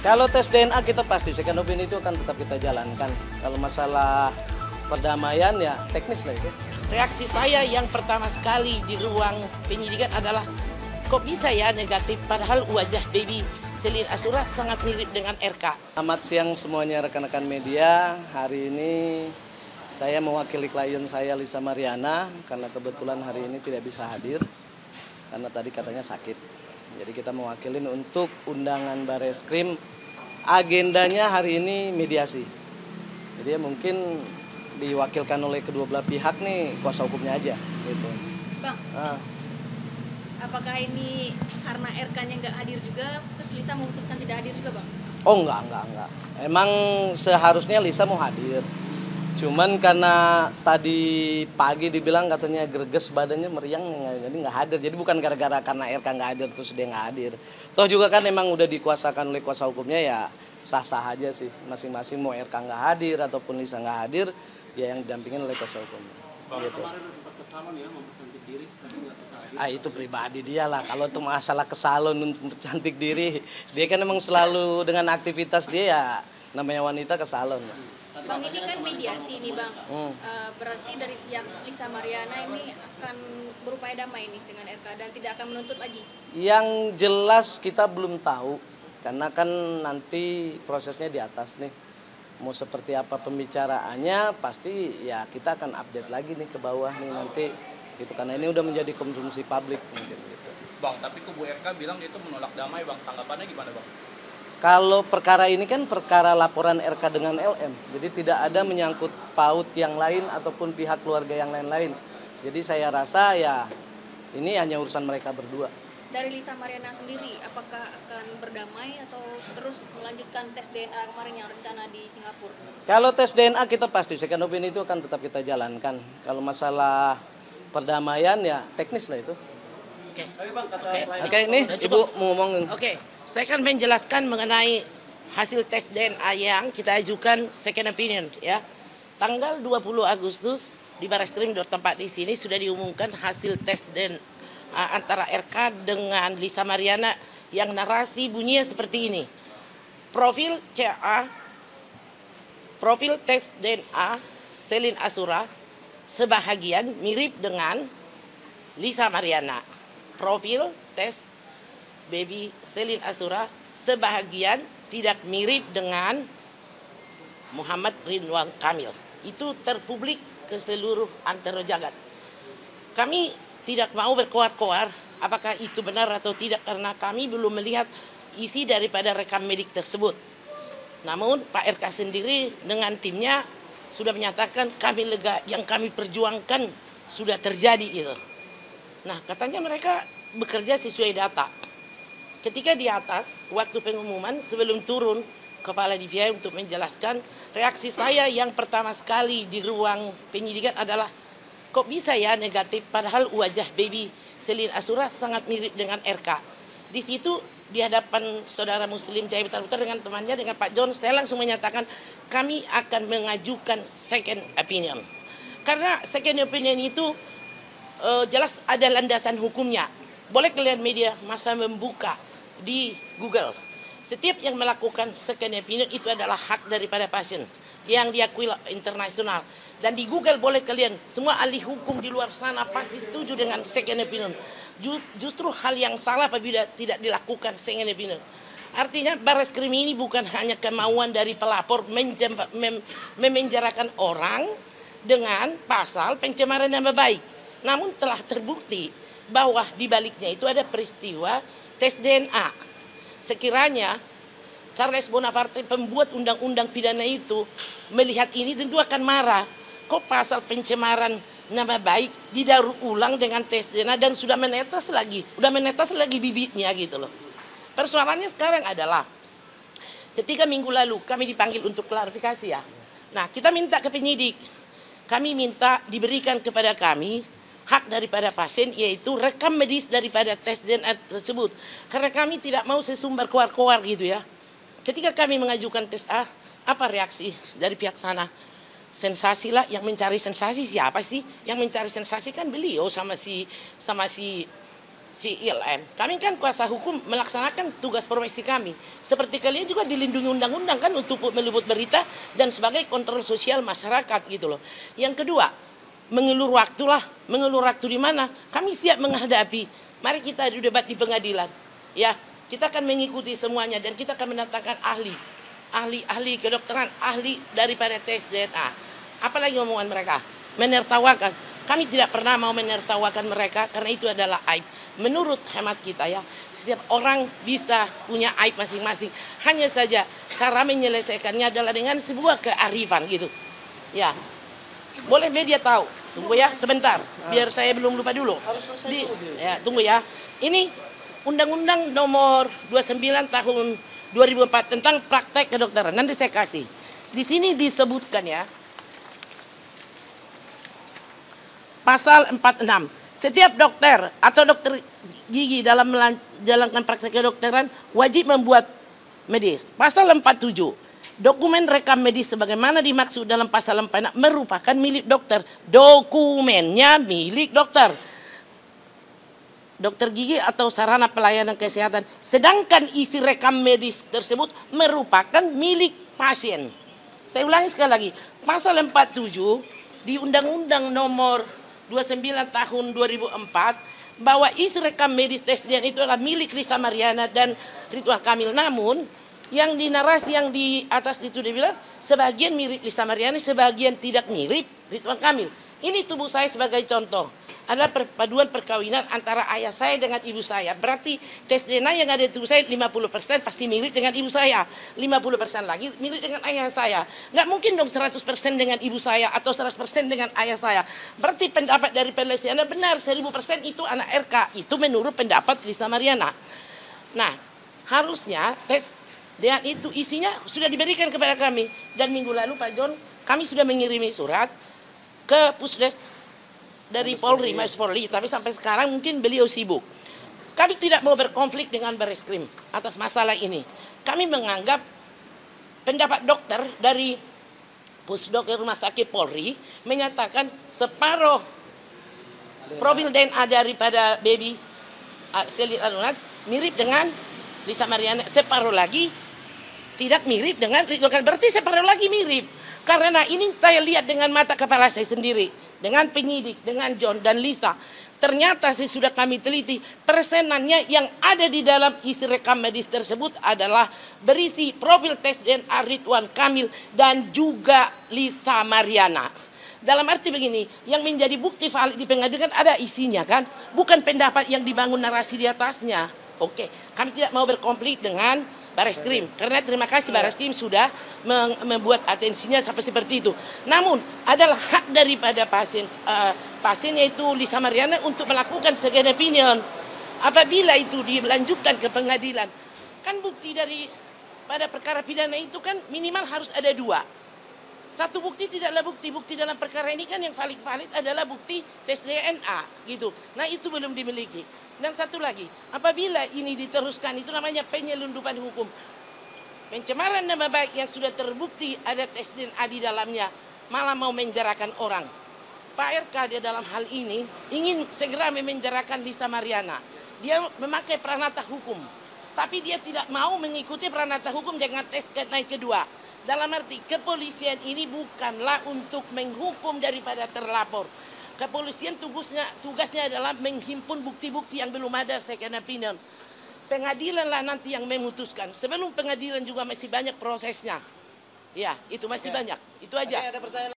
Kalau tes DNA kita pasti second opinion itu akan tetap kita jalankan. Kalau masalah perdamaian ya teknis lah itu. Reaksi saya yang pertama sekali di ruang penyidikan adalah kok bisa ya negatif padahal wajah baby Selin Asura sangat mirip dengan RK. Selamat siang semuanya rekan-rekan media. Hari ini saya mewakili klien saya Lisa Mariana karena kebetulan hari ini tidak bisa hadir karena tadi katanya sakit. Jadi kita mewakilin untuk undangan Bareskrim. Agendanya hari ini mediasi. Jadi ya mungkin diwakilkan oleh kedua belah pihak nih, kuasa hukumnya aja gitu. Bang, apakah ini karena RK-nya nggak hadir juga, terus Lisa memutuskan tidak hadir juga, Bang? Oh enggak. Emang seharusnya Lisa mau hadir. Cuman karena tadi pagi dibilang katanya greges badannya meriang, jadi nggak hadir. Jadi bukan gara-gara karena RK nggak hadir terus dia nggak hadir. Toh juga kan emang udah dikuasakan oleh kuasa hukumnya ya sah-sah aja sih. Masing-masing mau RK nggak hadir ataupun Lisa nggak hadir, ya yang didampingin oleh kuasa hukumnya. Bang, Gitu. kemarin sempat ke salon ya mempercantik diri, tapi nggak bisa hadir. Itu pribadi dia lah. Kalau untuk masalah ke salon untuk cantik diri, dia kan emang selalu dengan aktivitas dia ya namanya wanita ke salon. Bang, ini kan mediasi nih, Bang. Berarti dari pihak Lisa Mariana ini akan berupaya damai nih dengan RK dan tidak akan menuntut lagi? Yang jelas kita belum tahu, karena kan nanti prosesnya di atas nih. Mau seperti apa pembicaraannya, pasti ya kita akan update lagi nih ke bawah nih nanti. Gitu, karena ini udah menjadi konsumsi publik mungkin gitu. Bang, tapi kubu RK bilang itu menolak damai, Bang. Tanggapannya gimana, Bang? Kalau perkara ini kan perkara laporan RK dengan LM, jadi tidak ada menyangkut paut yang lain ataupun pihak keluarga yang lain-lain. Jadi saya rasa ya ini hanya urusan mereka berdua. Dari Lisa Mariana sendiri, apakah akan berdamai atau terus melanjutkan tes DNA kemarin yang rencana di Singapura? Kalau tes DNA kita pasti second opinion itu akan tetap kita jalankan. Kalau masalah perdamaian ya teknis lah itu. Oke, ini Ibu mau ngomongin. Oke, saya akan menjelaskan mengenai hasil tes DNA yang kita ajukan second opinion ya. Tanggal 20 Agustus di Bareskrim tempat di sini sudah diumumkan hasil tes DNA antara RK dengan Lisa Mariana yang narasi bunyinya seperti ini. Profil CA, profil tes DNA Selin Asura sebahagian mirip dengan Lisa Mariana. Profil tes baby Selin Asura sebahagian tidak mirip dengan Muhammad Ridwan Kamil. Itu terpublik ke seluruh antero jagat. Kami tidak mau berkoar-koar apakah itu benar atau tidak karena kami belum melihat isi daripada rekam medik tersebut. Namun Pak RK sendiri dengan timnya sudah menyatakan kami lega, yang kami perjuangkan sudah terjadi gitu. Nah, katanya mereka bekerja sesuai data. Ketika di atas, waktu pengumuman sebelum turun Kepala DVI untuk menjelaskan, reaksi saya yang pertama sekali di ruang penyidikan adalah kok bisa ya negatif padahal wajah baby Selin Asura sangat mirip dengan RK. Di situ di hadapan saudara Muslim Jaya Putar dengan temannya dengan Pak John, saya langsung menyatakan kami akan mengajukan second opinion. Karena second opinion itu jelas ada landasan hukumnya. Boleh kalian media masa membuka di Google. Setiap yang melakukan second opinion itu adalah hak daripada pasien yang diakui internasional. Dan di Google boleh kalian, semua ahli hukum di luar sana pasti setuju dengan second opinion. Justru hal yang salah apabila tidak dilakukan second opinion. Artinya Bareskrim ini bukan hanya kemauan dari pelapor memenjarakan orang dengan pasal pencemaran nama baik. Namun telah terbukti bahwa di baliknya itu ada peristiwa tes DNA. Sekiranya Charles Bonaparte pembuat undang-undang pidana itu melihat ini tentu akan marah. Kok pasal pencemaran nama baik didaur ulang dengan tes DNA dan sudah menetas lagi bibitnya gitu loh. Persoalannya sekarang adalah ketika minggu lalu kami dipanggil untuk klarifikasi ya. Nah, kita minta ke penyidik. Kami minta diberikan kepada kami hak daripada pasien yaitu rekam medis daripada tes DNA tersebut. Karena kami tidak mau sesumbar koar-koar gitu ya. Ketika kami mengajukan tes A, apa reaksi dari pihak sana? Sensasi lah, yang mencari sensasi siapa sih? Yang mencari sensasi kan beliau sama si si ILM, kami kan kuasa hukum melaksanakan tugas profesi kami. Seperti kalian juga dilindungi undang-undang kan untuk meliput berita dan sebagai kontrol sosial masyarakat gitu loh. Yang kedua, mengelur waktu lah. Mengelur waktu di mana? Kami siap menghadapi. Mari kita debat di pengadilan. Ya, kita akan mengikuti semuanya dan kita akan mendatangkan ahli kedokteran, ahli daripada tes DNA. Apalagi omongan mereka? Menertawakan. Kami tidak pernah mau menertawakan mereka karena itu adalah aib. Menurut hemat kita ya, setiap orang bisa punya aib masing-masing. Hanya saja cara menyelesaikannya adalah dengan sebuah kearifan gitu. Ya, boleh media tahu. Tunggu ya sebentar, biar saya belum lupa dulu. Ya, tunggu ya. Ini Undang-Undang Nomor 29 Tahun 2004 tentang praktek kedokteran. Nanti saya kasih. Di sini disebutkan ya. Pasal 46. Setiap dokter atau dokter gigi dalam menjalankan praktek kedokteran wajib membuat medis. Pasal 47. Dokumen rekam medis sebagaimana dimaksud dalam pasal 46 merupakan milik dokter. Dokumennya milik dokter. Dokter gigi atau sarana pelayanan kesehatan. Sedangkan isi rekam medis tersebut merupakan milik pasien. Saya ulangi sekali lagi. Pasal 47 di Undang-Undang Nomor 29 Tahun 2004 bahwa isi rekam medis tes DNA itu adalah milik Lisa Mariana dan Ridwan Kamil. Namun yang di narasi yang di atas itu dia bilang sebagian mirip Lisa Mariana, sebagian tidak mirip Ridwan Kamil. Ini tubuh saya sebagai contoh. Adalah perpaduan perkawinan antara ayah saya dengan ibu saya. Berarti tes DNA yang ada di tubuh saya 50% pasti mirip dengan ibu saya. 50% lagi mirip dengan ayah saya. Nggak mungkin dong 100% dengan ibu saya atau 100% dengan ayah saya. Berarti pendapat dari peneliti Anda benar, 1000% itu anak RK. Itu menurut pendapat Lisa Mariana. Nah, harusnya tes DNA itu isinya sudah diberikan kepada kami. Dan minggu lalu Pak John, kami sudah mengirimi surat ke Pusdes dari Polri, Mabes Polri, tapi sampai sekarang mungkin beliau sibuk. Kami tidak mau berkonflik dengan Bareskrim atas masalah ini. Kami menganggap pendapat dokter dari Pusdokter Rumah Sakit Polri menyatakan separuh profil DNA daripada baby Seli Alunat mirip dengan Lisa Mariana, separuh lagi tidak mirip dengan Ridwan Kamil. Berarti separuh lagi mirip. Karena ini saya lihat dengan mata kepala saya sendiri, dengan penyidik, dengan John dan Lisa. Ternyata sudah kami teliti, persenannya yang ada di dalam isi rekam medis tersebut adalah berisi profil tes DNA Ridwan Kamil dan juga Lisa Mariana. Dalam arti begini, yang menjadi bukti valid di pengadilan ada isinya kan, bukan pendapat yang dibangun narasi di atasnya. Oke, kami tidak mau berkonflik dengan Bareskrim, karena terima kasih Bareskrim sudah membuat atensinya sampai seperti itu. Namun adalah hak daripada pasien, yaitu Lisa Mariana untuk melakukan second opinion. Apabila itu dilanjutkan ke pengadilan, kan bukti dari pada perkara pidana itu kan minimal harus ada 2. Satu bukti tidaklah bukti dalam perkara ini kan yang valid adalah bukti tes DNA gitu. Nah itu belum dimiliki. Dan satu lagi, apabila ini diteruskan itu namanya penyelundupan hukum. Pencemaran nama baik yang sudah terbukti ada tes DNA di dalamnya, malah mau menjarakan orang. Pak RK dia dalam hal ini ingin segera memenjarakan Lisa Mariana. Dia memakai peranata hukum, tapi dia tidak mau mengikuti peranata hukum dengan tes DNA kedua. Dalam arti kepolisian ini bukanlah untuk menghukum daripada terlapor. Kepolisian tugasnya adalah menghimpun bukti-bukti yang belum ada second opinion. Pengadilanlah nanti yang memutuskan. Sebelum pengadilan juga masih banyak prosesnya. Ya, itu masih banyak. Itu aja. Ada pertanyaan.